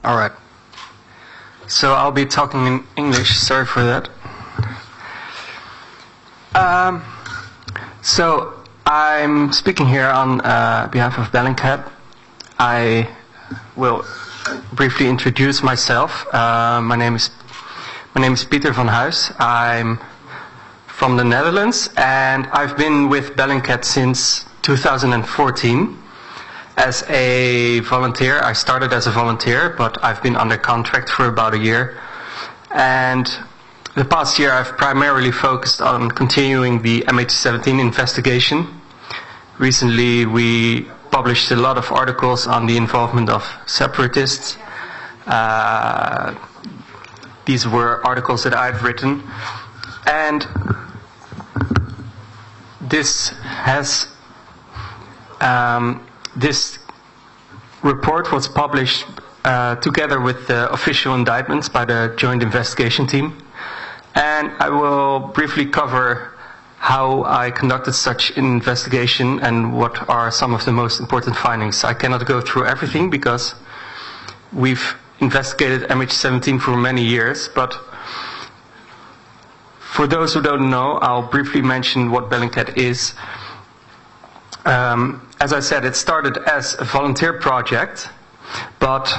Alright. So I'll be talking in English, sorry for that. So I'm speaking here on behalf of Bellingcat. I will briefly introduce myself. My name is Pieter van Huis. I'm from the Netherlands, and I've been with Bellingcat since 2014 as a volunteer. I started as a volunteer, but I've been under contract for about a year. And the past year I've primarily focused on continuing the MH17 investigation. Recently we published a lot of articles on the involvement of separatists. These were articles that I've written. And this report was published together with the official indictments by the Joint Investigation Team. And I will briefly cover how I conducted such an investigation and what are some of the most important findings. I cannot go through everything because we've investigated MH17 for many years, but for those who don't know, I'll briefly mention what Bellingcat is. As I said, it started as a volunteer project, but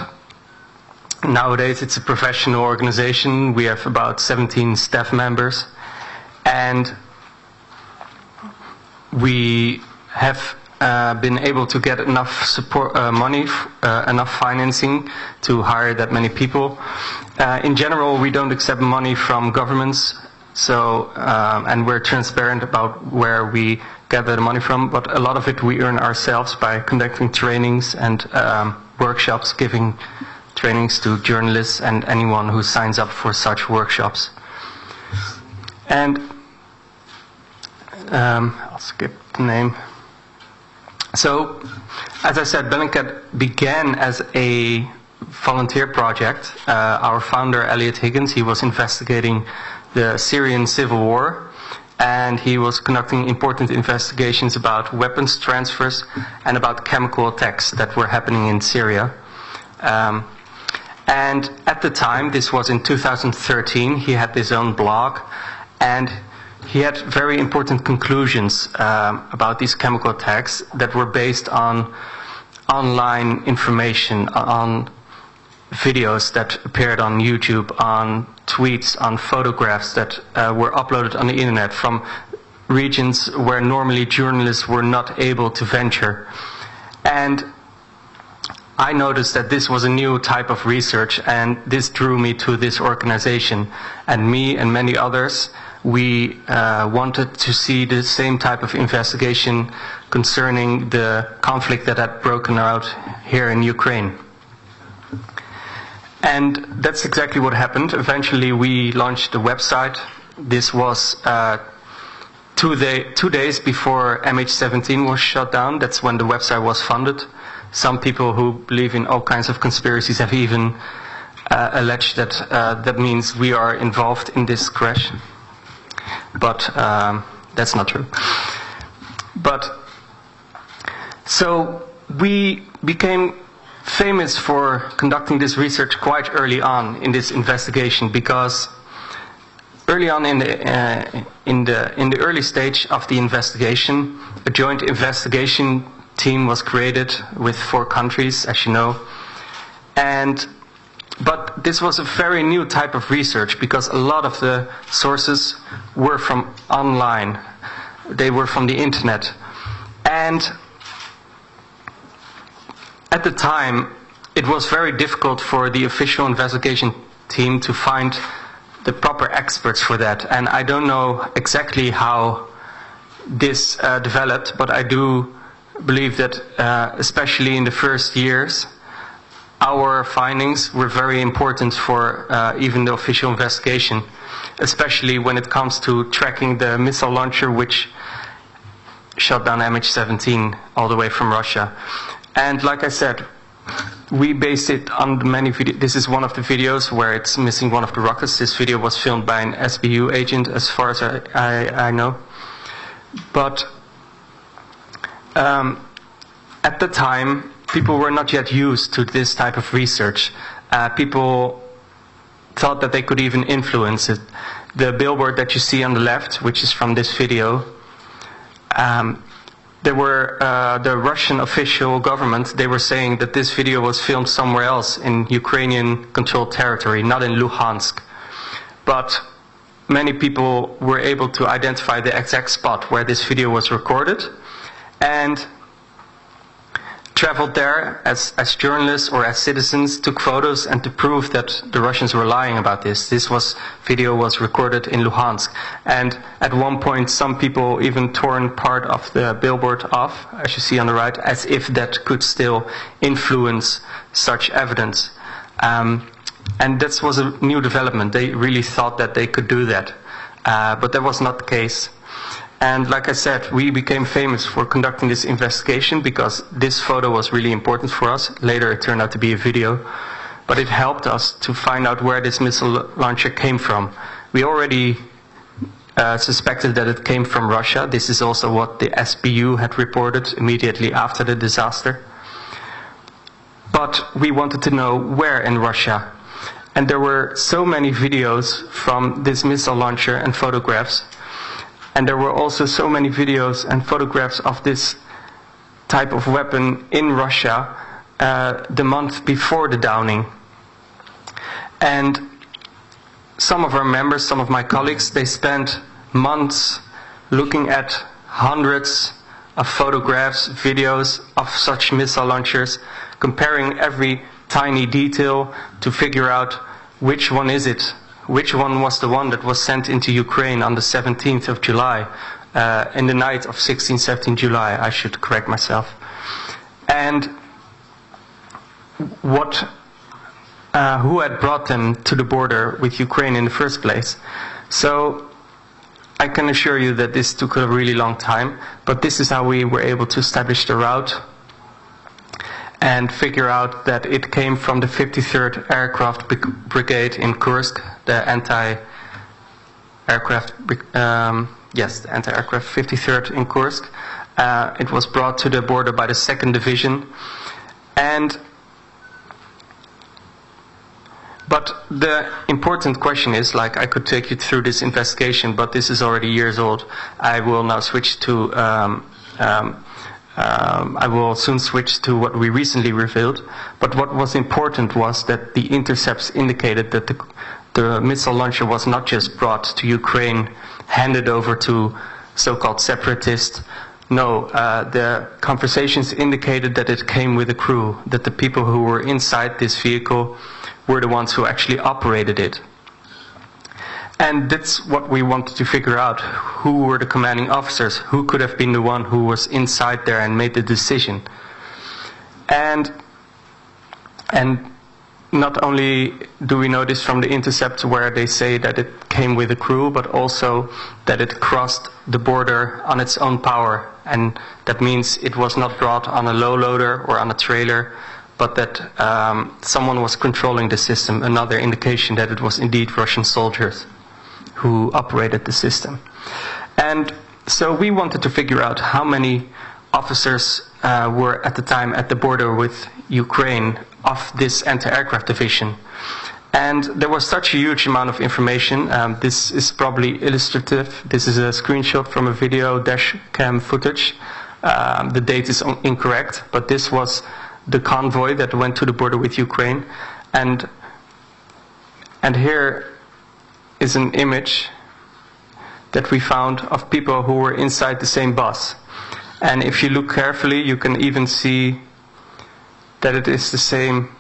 nowadays it's a professional organization. We have about 17 staff members, and we have been able to get enough support, money, enough financing to hire that many people. In general, we don't accept money from governments, so and we're transparent about where we gather the money from, but a lot of it we earn ourselves by conducting trainings and workshops, giving trainings to journalists and anyone who signs up for such workshops. And I'll skip the name. So, as I said, Bellingcat began as a volunteer project. Our founder, Elliot Higgins, he was investigating the Syrian civil war, and he was conducting important investigations about weapons transfers and about chemical attacks that were happening in Syria. And at the time, this was in 2013, he had his own blog, and he had very important conclusions about these chemical attacks that were based on online information, on videos that appeared on YouTube, on tweets, on photographs that were uploaded on the internet from regions where normally journalists were not able to venture. And I noticed that this was a new type of research, and this drew me to this organization. And me and many others, we wanted to see the same type of investigation concerning the conflict that had broken out here in Ukraine. And that's exactly what happened. Eventually we launched the website. This was 2 days before MH17 was shut down. That's when the website was funded. Some people who believe in all kinds of conspiracies have even alleged that that means we are involved in this crash. But that's not true. But so we became famous for conducting this research quite early on in this investigation, because early on in the early stage of the investigation, a joint investigation team was created with 4 countries, as you know. But this was a very new type of research, because a lot of the sources were from online. They were from the internet. And at the time, it was very difficult for the official investigation team to find the proper experts for that. And I don't know exactly how this developed, but I do believe that especially in the first years, our findings were very important for even the official investigation, especially when it comes to tracking the missile launcher which shot down MH17 all the way from Russia. And like I said, we based it on the many videos. This is one of the videos where it's missing one of the rockets. This video was filmed by an SBU agent, as far as I know. But at the time, people were not yet used to this type of research. people thought that they could even influence it. The billboard that you see on the left, which is from this video, there were the Russian official government, they were saying that this video was filmed somewhere else in Ukrainian-controlled territory, not in Luhansk. But many people were able to identify the exact spot where this video was recorded and traveled there as journalists or as citizens, took photos, and to prove that the Russians were lying about this. This video was recorded in Luhansk. And at one point, some people even torn part of the billboard off, as you see on the right, as if that could still influence such evidence. And that was a new development. They really thought that they could do that. But that was not the case. And like I said, we became famous for conducting this investigation because this photo was really important for us. Later it turned out to be a video. But it helped us to find out where this missile launcher came from. We already suspected that it came from Russia. This is also what the SBU had reported immediately after the disaster. But we wanted to know where in Russia. And there were so many videos from this missile launcher and photographs. And there were also so many videos and photographs of this type of weapon in Russia the month before the downing. And some of our members, some of my colleagues, they spent months looking at hundreds of photographs, videos of such missile launchers, comparing every tiny detail to figure out which one is it. Which one was the one that was sent into Ukraine on the 17th of July, in the night of 16-17 July, I should correct myself. And who had brought them to the border with Ukraine in the first place. So I can assure you that this took a really long time, but this is how we were able to establish the route and figure out that it came from the 53rd Aircraft Brigade in Kursk, the anti-aircraft, the anti-aircraft 53rd in Kursk. It was brought to the border by the 2nd Division. But the important question is, like, I could take you through this investigation, but this is already years old. I will now switch to I will soon switch to what we recently revealed. But what was important was that the intercepts indicated that the missile launcher was not just brought to Ukraine, handed over to so-called separatists. No, the conversations indicated that it came with a crew, that the people who were inside this vehicle were the ones who actually operated it. And that's what we wanted to figure out. Who were the commanding officers? Who could have been the one who was inside there and made the decision? And not only do we know this from the intercepts where they say that it came with a crew, but also that it crossed the border on its own power. And that means it was not brought on a low loader or on a trailer, but that someone was controlling the system, another indication that it was indeed Russian soldiers who operated the system. And so we wanted to figure out how many officers were at the time at the border with Ukraine of this anti-aircraft division. And there was such a huge amount of information. This is probably illustrative. This is a screenshot from a video dash cam footage. The date is incorrect, but this was the convoy that went to the border with Ukraine. And here is an image that we found of people who were inside the same bus. And if you look carefully, you can even see that it is the same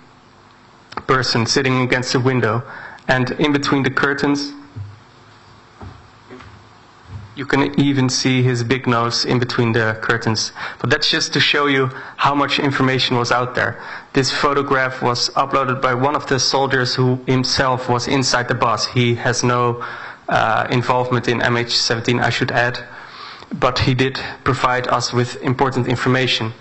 person sitting against the window. And in between the curtains, you can even see his big nose in between the curtains. But that's just to show you how much information was out there. This photograph was uploaded by one of the soldiers who himself was inside the bus. He has no involvement in MH17, I should add. But he did provide us with important information.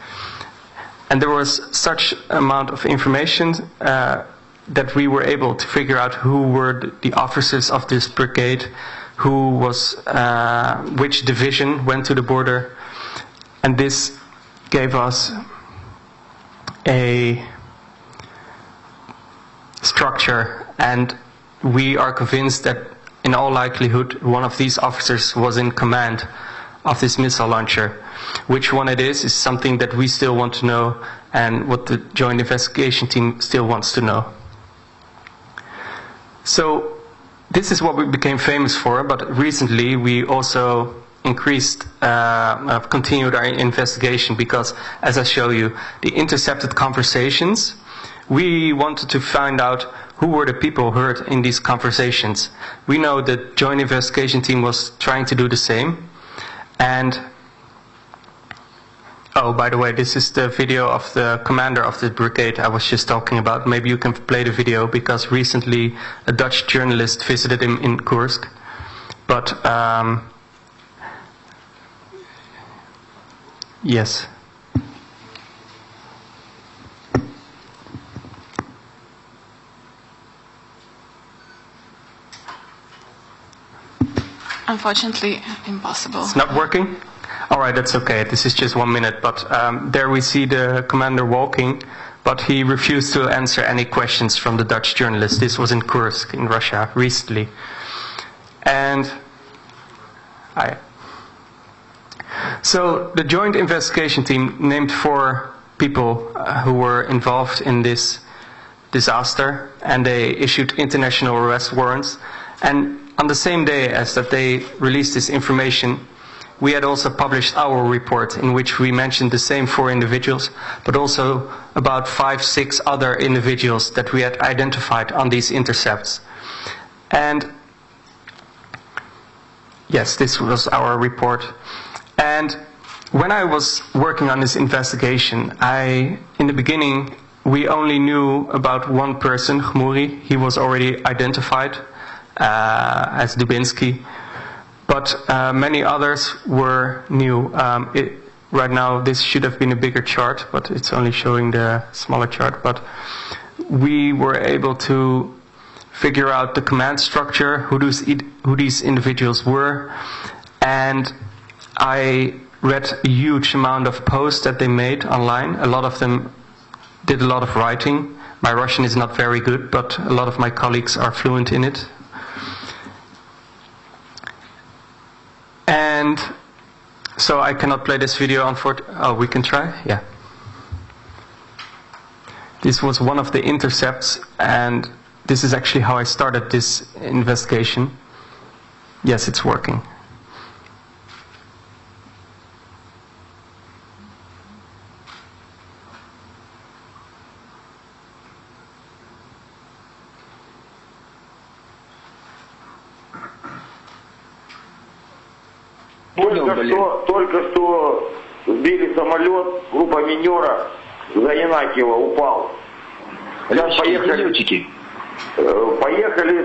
And there was such amount of information that we were able to figure out who were the officers of this brigade, who was, which division went to the border. And this gave us a structure, and we are convinced that in all likelihood one of these officers was in command of this missile launcher. Which one it is something that we still want to know, and what the Joint Investigation Team still wants to know. So this is what we became famous for, but recently we also continued our investigation, because, as I show you, the intercepted conversations, we wanted to find out who were the people heard in these conversations. We know that Joint Investigation Team was trying to do the same. And, oh, by the way, this is the video of the commander of the brigade I was just talking about. Maybe you can play the video, because recently a Dutch journalist visited him in Kursk. But, yes. Unfortunately, impossible. It's not working? Alright, that's okay. This is just 1 minute. But there we see the commander walking, but he refused to answer any questions from the Dutch journalist. This was in Kursk, in Russia, recently. And so the Joint Investigation Team named 4 people who were involved in this disaster, and they issued international arrest warrants. And on the same day as that they released this information, we had also published our report, in which we mentioned the same 4 individuals, but also about 5-6 other individuals that we had identified on these intercepts. And yes, this was our report. And when I was working on this investigation, in the beginning, we only knew about one person, Khmuri. He was already identified as Dubinsky. But many others were new. Right now, this should have been a bigger chart, but it's only showing the smaller chart. But we were able to figure out the command structure, who these individuals were, and I read a huge amount of posts that they made online. A lot of them did a lot of writing. My Russian is not very good, but a lot of my colleagues are fluent in it. And so I cannot play this video, unfortunately. Oh, we can try? Yeah. This was one of the intercepts, and this is actually how I started this investigation. Yes, it's working. Только что сбили самолет, группа минера за Янакиево упал. Сейчас поехали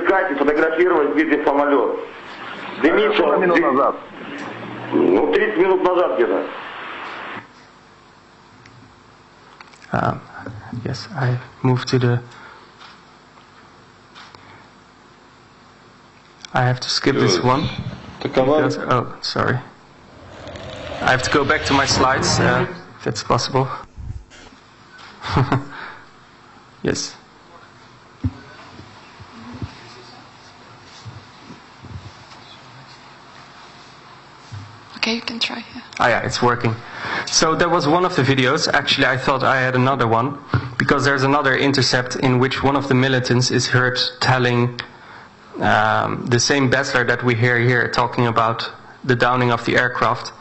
искать и фотографировать сбитый самолет. Дымится. Сколько минут назад? 30 минут назад где-то. Yes, I moved to the... I have to skip this one. Because, oh, sorry. I have to go back to my slides, if that's possible. Yes. Okay, you can try. Yeah. Ah, yeah, it's working. So that was one of the videos. Actually, I thought I had another one, because there's another intercept in which one of the militants is heard telling the same Bessler that we hear here talking about the downing of the aircraft,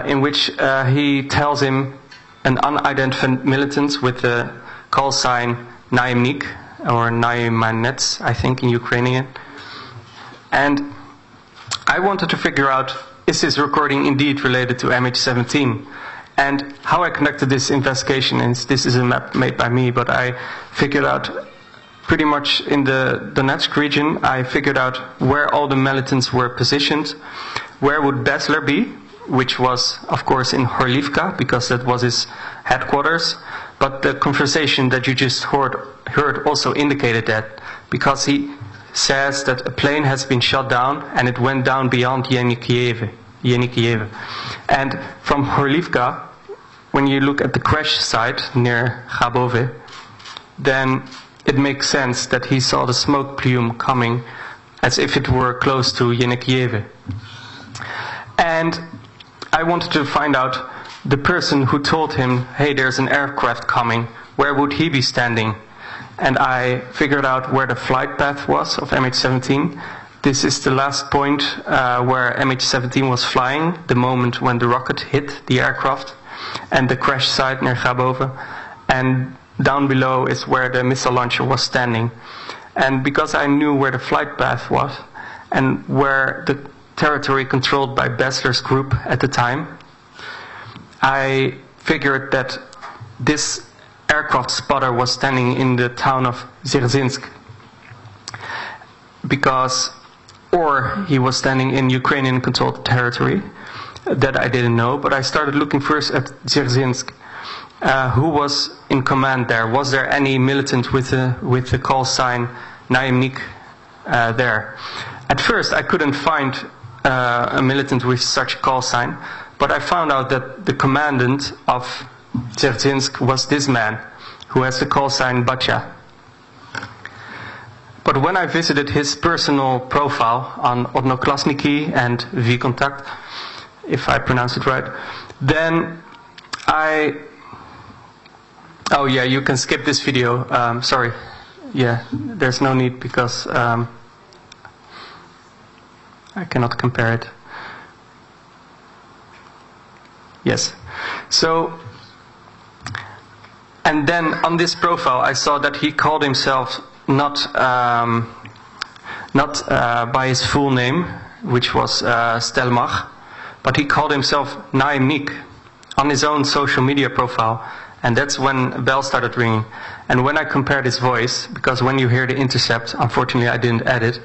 in which he tells him, an unidentified militant with the call sign Naimnik, or Naimanets, I think in Ukrainian. And I wanted to figure out, is this recording indeed related to MH17? And how I conducted this investigation, and this is a map made by me, but I figured out pretty much in the Donetsk region, I figured out where all the militants were positioned. Where would Bessler be, which was, of course, in Horlivka, because that was his headquarters. But the conversation that you just heard also indicated that, because he says that a plane has been shot down and it went down beyond Yenikiev. And from Horlivka, when you look at the crash site near Khabove, then it makes sense that he saw the smoke plume coming as if it were close to Yenikiyeve. And I wanted to find out the person who told him, hey, there's an aircraft coming, where would he be standing? And I figured out where the flight path was of MH17. This is the last point where MH17 was flying, the moment when the rocket hit the aircraft, and the crash site near Gabove. And down below is where the missile launcher was standing. And because I knew where the flight path was, and where the territory controlled by Bessler's group at the time, I figured that this aircraft spotter was standing in the town of Dzerzhinsk, or he was standing in Ukrainian-controlled territory. That I didn't know, but I started looking first at Dzerzhinsk. Who was in command there? Was there any militant with the call sign Naimnik there? At first, I couldn't find a militant with such a call sign, but I found out that the commandant of Dzerzhinsk was this man, who has the call sign Batya. But when I visited his personal profile on Odnoklasniki and Vkontakte, if I pronounce it right, then oh yeah, you can skip this video. Sorry. Yeah, there's no need because I cannot compare it. Yes. So, and then on this profile I saw that he called himself not by his full name, which was Stelmach, but he called himself Naimnik on his own social media profile. And that's when a bell started ringing. And when I compared his voice, because when you hear the intercept, unfortunately I didn't add it,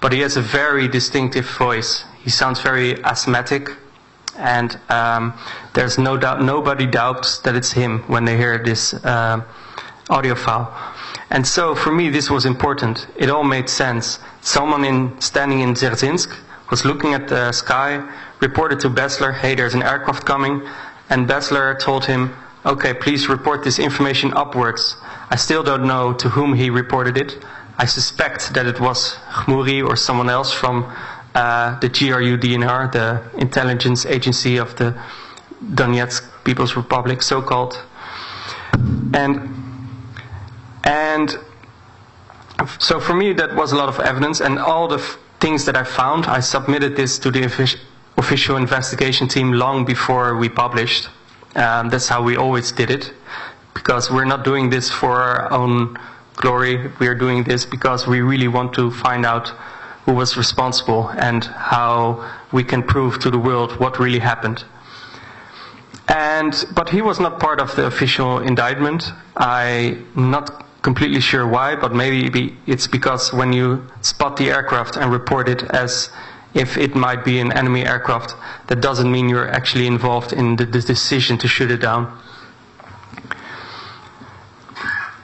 but he has a very distinctive voice. He sounds very asthmatic, and there's no doubt, nobody doubts that it's him when they hear this audio file. And so for me this was important. It all made sense. Someone standing in Dzerzhinsk was looking at the sky, reported to Bessler, hey, there's an aircraft coming, and Bessler told him, okay, please report this information upwards. I still don't know to whom he reported it. I suspect that it was Khmouri or someone else from the GRU-DNR, the intelligence agency of the Donetsk People's Republic, so-called. And so for me that was a lot of evidence, and all the things that I found, I submitted this to the official investigation team long before we published. That's how we always did it, because we're not doing this for our own glory. We're doing this because we really want to find out who was responsible and how we can prove to the world what really happened. But he was not part of the official indictment. I'm not completely sure why, but maybe it's because when you spot the aircraft and report it as if it might be an enemy aircraft, that doesn't mean you're actually involved in the decision to shoot it down.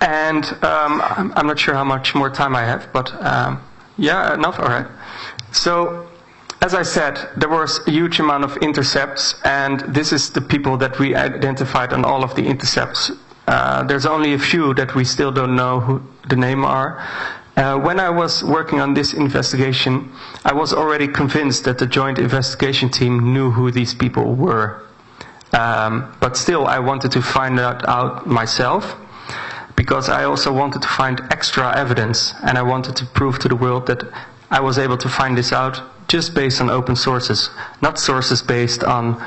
And I'm not sure how much more time I have, but yeah, enough? All right. So, as I said, there was a huge amount of intercepts, and this is the people that we identified on all of the intercepts. There's only a few that we still don't know who the name are. When I was working on this investigation, I was already convinced that the joint investigation team knew who these people were. But still, I wanted to find that out myself, because I also wanted to find extra evidence, and I wanted to prove to the world that I was able to find this out just based on open sources, not sources based on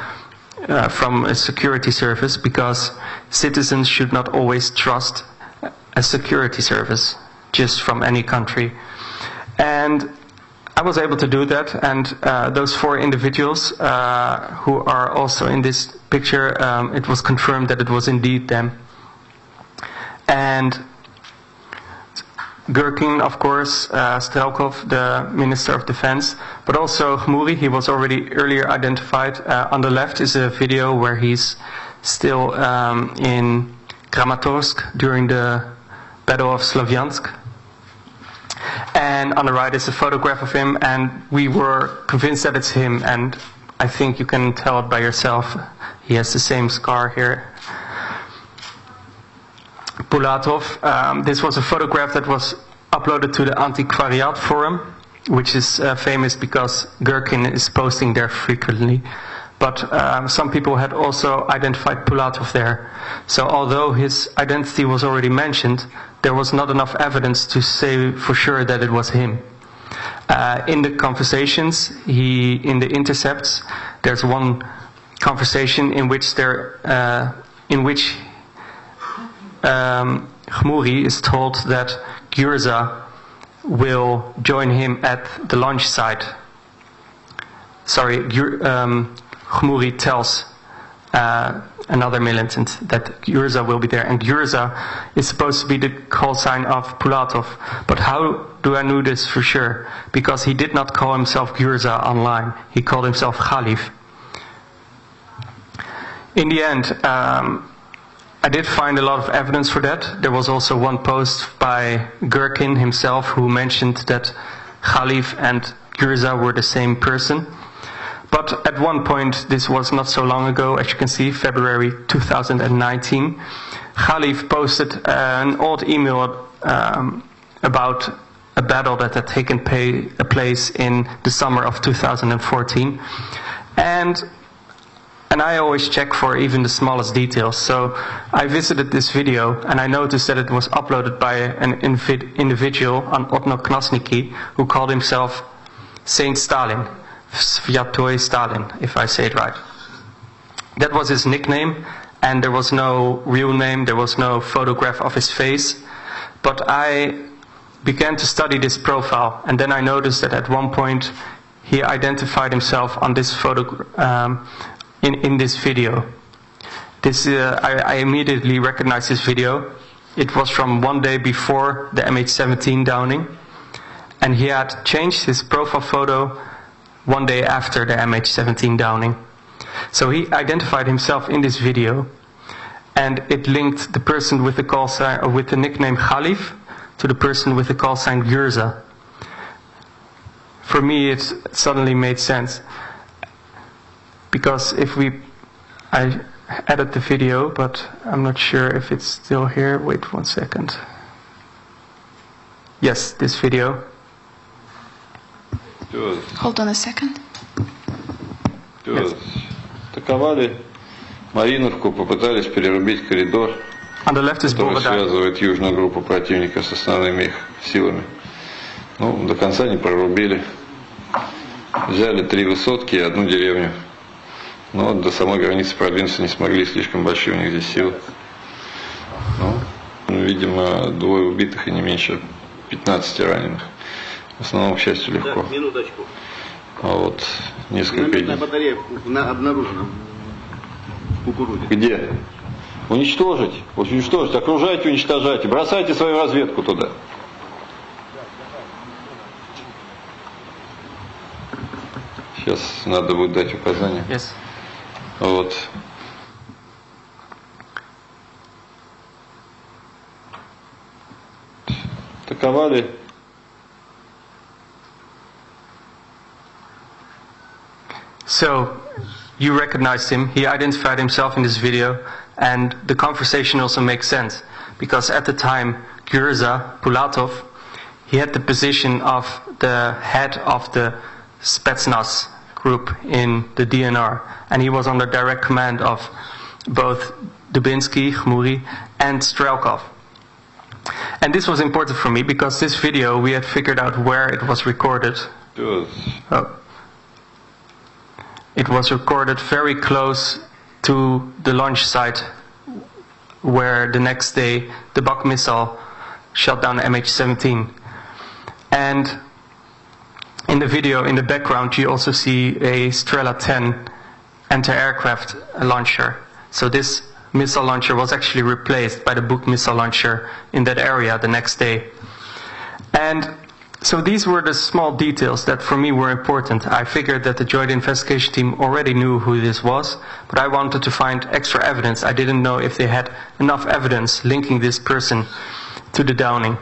from a security service, because citizens should not always trust a security service just from any country. And I was able to do that, and those 4 individuals who are also in this picture, it was confirmed that it was indeed them. And Gherkin, of course, Strelkov, the Minister of Defense, but also Khmouri, he was already earlier identified. On the left is a video where he's still in Kramatorsk during the Battle of Slavyansk. And on the right is a photograph of him, and we were convinced that it's him, and I think you can tell it by yourself. He has the same scar here. Pulatov. This was a photograph that was uploaded to the Antiquariat forum, which is famous because Gherkin is posting there frequently. But some people had also identified Pulatov there. So although his identity was already mentioned, there was not enough evidence to say for sure that it was him. In the conversations, in the intercepts, there's one conversation in which Khmouri is told that Gürza will join him at the launch site. Sorry, Khmouri tells another militant that Gürza will be there, and Gürza is supposed to be the call sign of Pulatov. But how do I know this for sure? Because he did not call himself Gürza online. He called himself Khalif. In the end, I did find a lot of evidence for that. There was also one post by Gherkin himself who mentioned that Khalif and Gürza were the same person. But at one point, this was not so long ago, as you can see, February 2019, Khalif posted an old email about a battle that had taken place in the summer of 2014. And I always check for even the smallest details. So I visited this video and I noticed that it was uploaded by an individual, an Otno Knasniki, who called himself Saint Stalin, Svyatoy Stalin, if I say it right. That was his nickname, and there was no real name, there was no photograph of his face. But I began to study this profile, and then I noticed that at one point he identified himself on this photo, in this video. I immediately recognized this video. It was from one day before the MH17 downing, and he had changed his profile photo one day after the MH17 downing. So he identified himself in this video, and it linked the person with the call sign, or with the nickname Khalif, to the person with the call sign Gürza. For me, it suddenly made sense. Because I added the video, but I'm not sure if it's still here. Wait 1 second. Yes, this video. Hold on a second. Yes. Атаковали Мариновку, попытались перерубить коридор, который связывает южную группу противника с основными их силами. Ну, до конца не прорубили. Взяли 3 высотки и 1 деревню. Но до самой границы продвинуться не смогли, слишком большие у них здесь силы. Ну, видимо, 2 убитых и не меньше 15 раненых. В основном, к счастью, легко. Да, минуточку. А вот несколько... Минометная батарея обнаружена в кукурузе. Где? Уничтожить. Уничтожить. Окружайте, уничтожайте. Бросайте свою разведку туда. Сейчас надо будет дать указания. Yes. Вот. Атаковали. So, you recognized him, he identified himself in this video, and the conversation also makes sense. Because at the time, Gürza, Pulatov, he had the position of the head of the Spetsnaz group in the DNR, and he was under direct command of both Dubinsky, Khmouri, and Strelkov. And this was important for me because this video we had figured out where it was recorded. It was recorded very close to the launch site where the next day the Buk missile shot down MH17. And in the video, in the background, you also see a Strela 10 anti-aircraft launcher. So this missile launcher was actually replaced by the Buk missile launcher in that area the next day. And so these were the small details that for me were important. I figured that the joint investigation team already knew who this was, but I wanted to find extra evidence. I didn't know if they had enough evidence linking this person to the downing.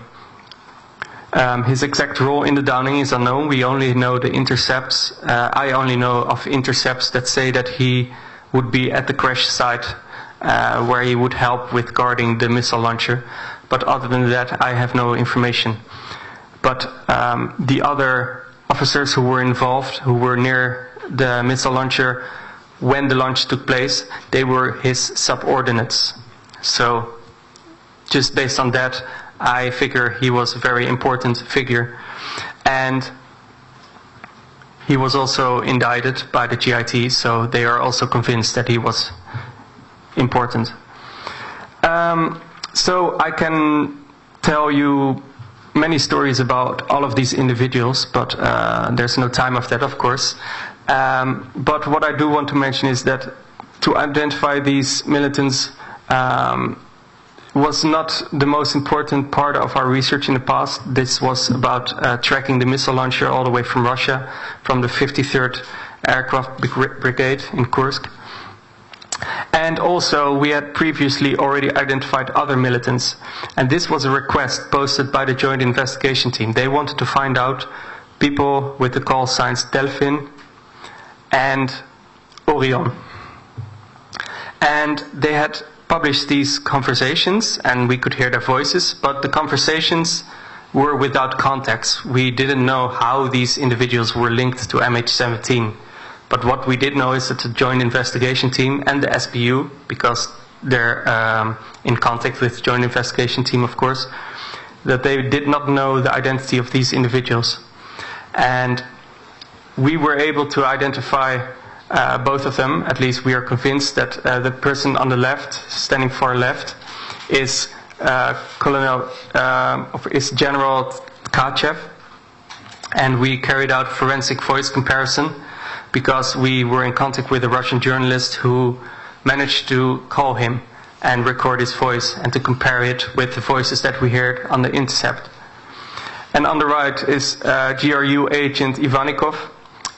His exact role in the downing is unknown. We only know the intercepts. I only know of intercepts that say that he would be at the crash site where he would help with guarding the missile launcher. But other than that, I have no information. But the other officers who were involved, who were near the missile launcher when the launch took place, they were his subordinates. So just based on that, I figure he was a very important figure. And he was also indicted by the GIT, so they are also convinced that he was important. So I can tell you many stories about all of these individuals, but there's no time of that, of course. But what I do want to mention is that to identify these militants was not the most important part of our research in the past. This was about tracking the missile launcher all the way from Russia, from the 53rd Aircraft Brigade in Kursk. And also we had previously already identified other militants. And this was a request posted by the Joint Investigation Team. They wanted to find out people with the call signs Delphin and Orion. And they had published these conversations, and we could hear their voices, but the conversations were without context. We didn't know how these individuals were linked to MH17. But what we did know is that the Joint Investigation Team and the SBU, because they're in contact with the Joint Investigation Team, of course, that they did not know the identity of these individuals. And we were able to identify both of them. At least we are convinced that the person on the left, standing far left, is General Tkachev, and we carried out forensic voice comparison because we were in contact with a Russian journalist who managed to call him and record his voice and to compare it with the voices that we heard on the intercept. And on the right is GRU agent Ivanikov,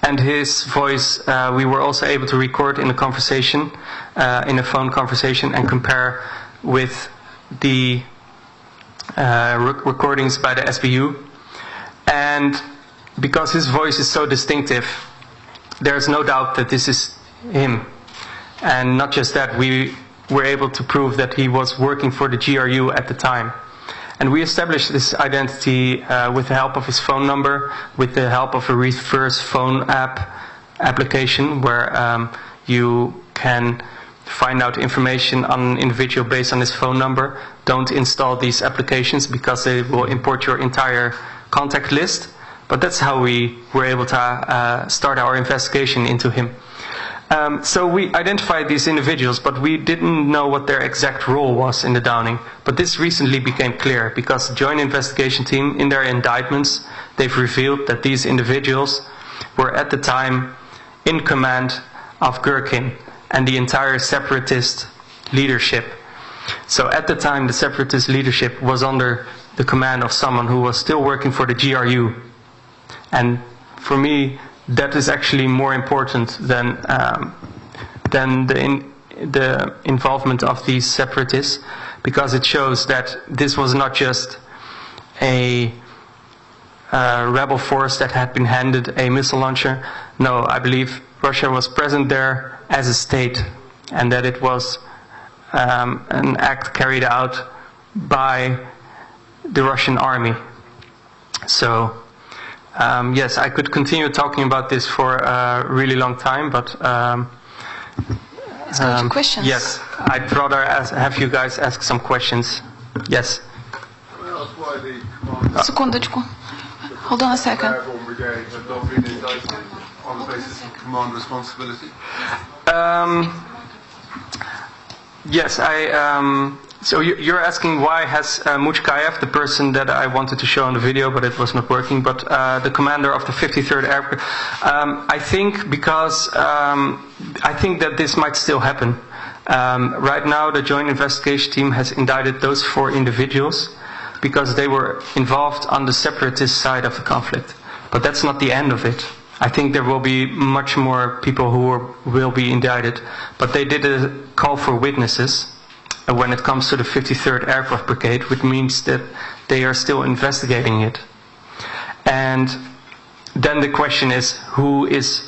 and his voice we were also able to record in a conversation, in a phone conversation, and compare with the recordings by the SBU. And because his voice is so distinctive, there's no doubt that this is him. And not just that, we were able to prove that he was working for the GRU at the time. And we established this identity with the help of his phone number, with the help of a reverse phone application where you can find out information on an individual based on his phone number. Don't install these applications because they will import your entire contact list. But that's how we were able to start our investigation into him. So we identified these individuals, but we didn't know what their exact role was in the downing. But this recently became clear because the Joint Investigation Team, in their indictments, they've revealed that these individuals were at the time in command of Gherkin and the entire separatist leadership. So at the time, the separatist leadership was under the command of someone who was still working for the GRU. And for me, that is actually more important than the involvement of these separatists, because it shows that this was not just a rebel force that had been handed a missile launcher. No, I believe Russia was present there as a state, and that it was an act carried out by the Russian army. So yes, I could continue talking about this for a really long time, but let's go to questions. Yes, I'd rather have you guys ask some questions. Yes. Can I ask why the command Секундочку. Hold on a second. Airborne Brigade had not been indicted on the basis of command responsibility? Yes, so you're asking why has Muchkayev, the person that I wanted to show in the video, but it was not working, but the commander of the 53rd Aircraft, I think because I think that this might still happen. Right now, the Joint Investigation Team has indicted those 4 individuals because they were involved on the separatist side of the conflict. But that's not the end of it. I think there will be much more people who will be indicted, but they did a call for witnesses when it comes to the 53rd Aircraft Brigade, which means that they are still investigating it. And then the question is, who is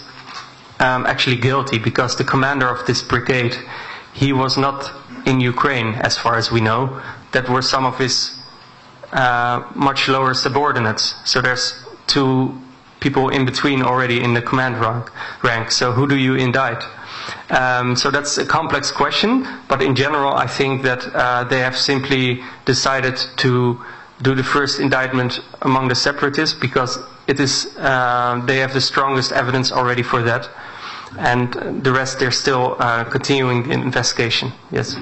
actually guilty? Because the commander of this brigade, he was not in Ukraine, as far as we know, that were some of his much lower subordinates. So there's 2 people in between already in the command rank. So who do you indict? So that's a complex question, but in general I think that they have simply decided to do the first indictment among the separatists because it is they have the strongest evidence already for that, and the rest they're still continuing the investigation. Yes.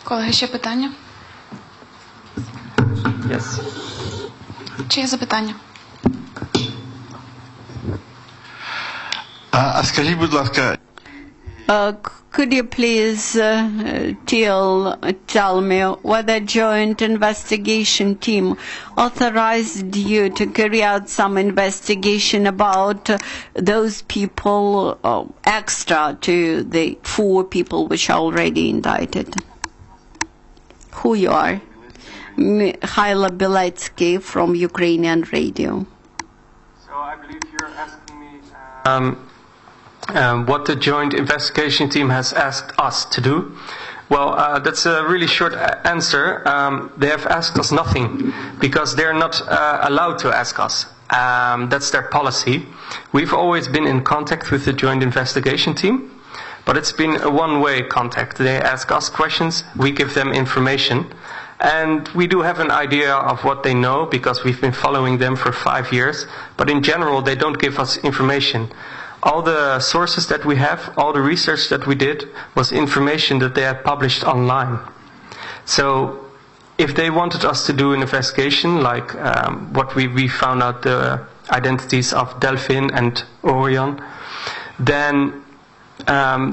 Колеги, ще питання? Yes. Чи є запитання? А скажіть, будь ласка, could you please tell me whether joint investigation team authorized you to carry out some investigation about those people extra to the 4 people which are already indicted? Who you are? Mikhailo Beletsky from Ukrainian Radio. So I believe you're asking me what the joint investigation team has asked us to do. Well, that's a really short answer. They have asked us nothing because they're not allowed to ask us. That's their policy. We've always been in contact with the joint investigation team, but it's been a one-way contact. They ask us questions, we give them information, and we do have an idea of what they know because we've been following them for 5 years, but in general they don't give us information. All the sources that we have, all the research that we did was information that they had published online. So if they wanted us to do an investigation, like what we found out the identities of Delphine and Orion, then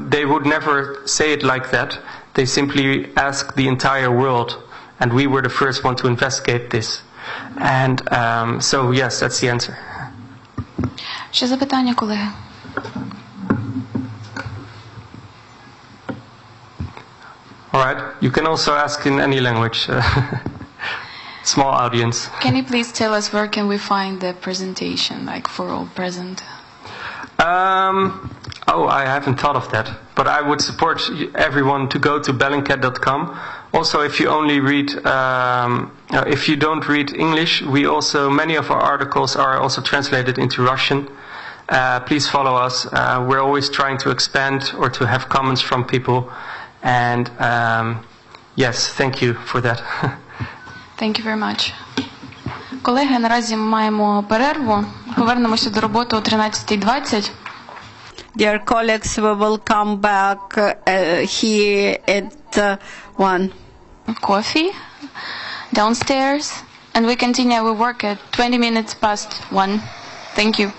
they would never say it like that. They simply ask the entire world, and we were the first one to investigate this. And so yes, that's the answer. Ще запитання, колеги? All right. You can also ask in any language. Small audience. Can you please tell us where can we find the presentation, like for all present? I haven't thought of that. But I would support everyone to go to Bellingcat.com. Also, if you only read, if you don't read English, many of our articles are also translated into Russian. Please follow us. We're always trying to expand or to have comments from people. And yes, thank you for that. Thank you very much. Колеги, наразі ми маємо перерву. Повернемося до роботи о 13:20. Dear colleagues, we will come back here at 1. Coffee downstairs, and we continue our work at 20 minutes past 1. Thank you.